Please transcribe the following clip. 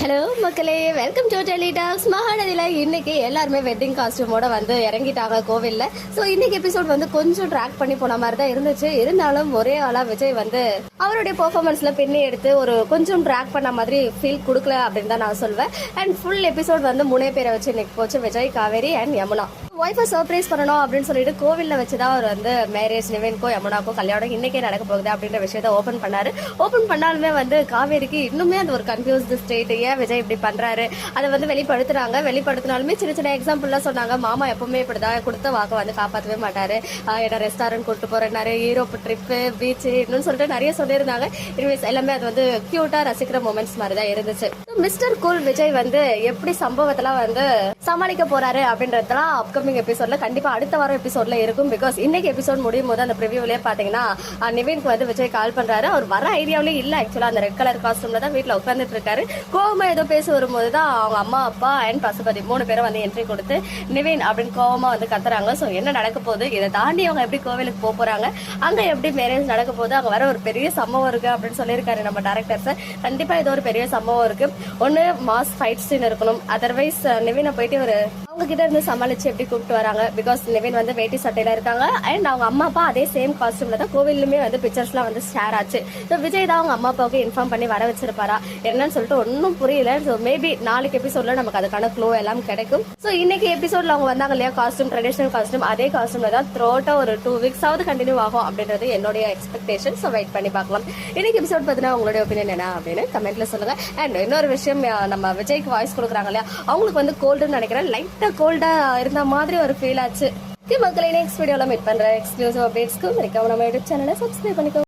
Hello மக்களே, welcome to Delhi tax. மகாநதியில் இன்னைக்கு எல்லாருமே வெட்டிங் காஸ்டியூமோட வந்து இறங்கிட்டாங்க கோவிலில். ஸோ இன்னைக்கு எபிசோட் வந்து கொஞ்சம் ட்ராக் பண்ணி போன மாதிரி தான் இருந்துச்சு. இருந்தாலும் ஒரே ஆளாக விஜய் வந்து அவருடைய பெர்ஃபார்மன்ஸில் பின்னி எடுத்து ஒரு கொஞ்சம் ட்ராக் பண்ண மாதிரி ஃபீல் கொடுக்கல அப்படின்னு தான் நான் சொல்வேன். அண்ட் ஃபுல் எபிசோட் வந்து 3 பேரை வச்சு இன்னைக்கு போச்சு, Vijay, Kaveri and Yamuna. Wifi surprise பண்ணணும் அப்படின்னு சொல்லிட்டு கோவிலில் வச்சு தான் அவர் வந்து மேரேஜ் நிவேனுக்கோ யமுனாக்கோ கல்யாணம் இன்னைக்கே நடக்க போகுது அப்படின்ற விஷயத்த ஓப்பன் பண்ணாரு. ஓப்பன் பண்ணாலுமே வந்து காவேரிக்கு இன்னுமே அந்த ஒரு கன்ஃபியூஸ்டு ஸ்டேட், ஏன் விஜய் இப்படி பண்றாரு அதை வந்து வெளிப்படுத்துறாங்க. வெளிப்படுத்தினாலுமே சின்ன சின்ன எக்ஸாம்பிள்லாம் சொன்னாங்க. மாமா எப்பவுமே இப்படிதான் கொடுத்த வாக்கை வந்து காப்பாற்றவே மாட்டாரு, என்ன ரெஸ்டாரண்ட் கூட்டு போறேன்னாரு, யூரோப் ட்ரிப்பு, பீச் இன்னும் சொல்லிட்டு நிறைய சொல்லியிருந்தாங்க. இனிமேஸ் எல்லாமே அது வந்து கியூட்டா ரசிக்கிற மூமெண்ட்ஸ் மாதிரி தான் இருந்துச்சு. மிஸ்டர் கூல் விஜய் வந்து எப்படி சம்பவத்தெல்லாம் வந்து சமாளிக்க போறாரு அப்படின்றதெல்லாம் அப்கமிங் எபிசோட்ல கண்டிப்பா அடுத்த வாரம் எபிசோட்ல இருக்கும். பிகாஸ் இன்னைக்கு எபிசோட் முடியும் போது அந்த ப்ரிவியூலயே பாத்தீங்கன்னா நிவினுக்கு வந்து விஜய் கால் பண்றாரு. அவர் வர ஐடியாவிலே இல்ல, ஆக்சுவலா அந்த ரெட் கலர் காஸ்டியூம்ல தான் வீட்டுல உட்காந்துட்டு இருக்காரு. கோவமா ஏதோ பேச வரும்போது தான் அவங்க அம்மா, அப்பா அண்ட் பசுபதி 3 பேரும் வந்து என்ட்ரி கொடுத்து நிவின் அப்படின்னு கோவமா வந்து கத்துறாங்க. ஸோ என்ன நடக்க போகுது, இதை தாண்டி அவங்க எப்படி கோவிலுக்கு போறாங்க, அங்க எப்படி மேரேஜ் நடக்க போகுது, அங்க வர ஒரு பெரிய சம்பவம் இருக்கு அப்படின்னு சொல்லியிருக்காரு நம்ம டைரக்டர் சார். கண்டிப்பா இது ஒரு பெரிய சம்பவம் இருக்கு. ஒன்னு மாஸ் ஃபைட் சீன் இருக்கணும், அதர்வைஸ் நிவினை போயிட்டு ஒரு அவங்க கிட்ட இருந்து சமாளிச்சு எப்படி கூப்பிட்டு வராங்க. பிகாஸ் நிவின் வந்து வேட்டி சட்டையில இருக்காங்க அண்ட் அவங்க அம்மா அப்பா அதே சேம் காஸ்டியூம்ல தான் கோவிலுமே வந்து பிக்சர்ஸ்லாம் வந்து ஷேர் ஆச்சு. ஸோ விஜய் தான் அவங்க அம்மா அப்பாவுக்கு இன்ஃபார்ம் பண்ணி வர வச்சிருப்பாரா என்னன்னு சொல்லிட்டு ஒன்றும் புரியல. ஸோ மேபி நாளைக்கு எபிசோட்ல நமக்கு அதுக்கான க்ளூ எல்லாம் கிடைக்கும். ஸோ இன்னைக்கு எபிசோட்ல அவங்க வந்தாங்க இல்லையா, காஸ்டியூம், ட்ரெடிஷனல் காஸ்டியூம், அதே காஸ்டியூம்ல தான் த்ரூ அவுட்டா ஒரு 2 weeks ஆவது கண்டினியூ ஆகும் அப்படின்றது என்னுடைய எக்ஸ்பெக்டேஷன். ஸோ வெயிட் பண்ணி பார்க்கலாம். இன்னைக்கு எபிசோட் பத்தினா உங்களுடைய ஒப்பீனியன் என்ன அப்படின்னு கமெண்ட்ல சொல்லுங்க. அண்ட் இன்னொரு விஷயம், நம்ம விஜய்க்கு வாய்ஸ் கொடுக்குறாங்க இல்லையா, அவங்களுக்கு வந்து கோல்டுன்னு நினைக்கிறேன், லைட்டா கோல்டா இருந்த மாதிரி ஒரு ஃபீல் ஆச்சு. மக்களே, நெக்ஸ்ட் வீடியோல மீட் பண்ற எக்ஸ்க்ளூசிவ் அப்டேட்ஸ்க்கு மறக்காம நம்ம யூடியூப் சேனலை சப்ஸ்கிரைப் பண்ணிக்கோ.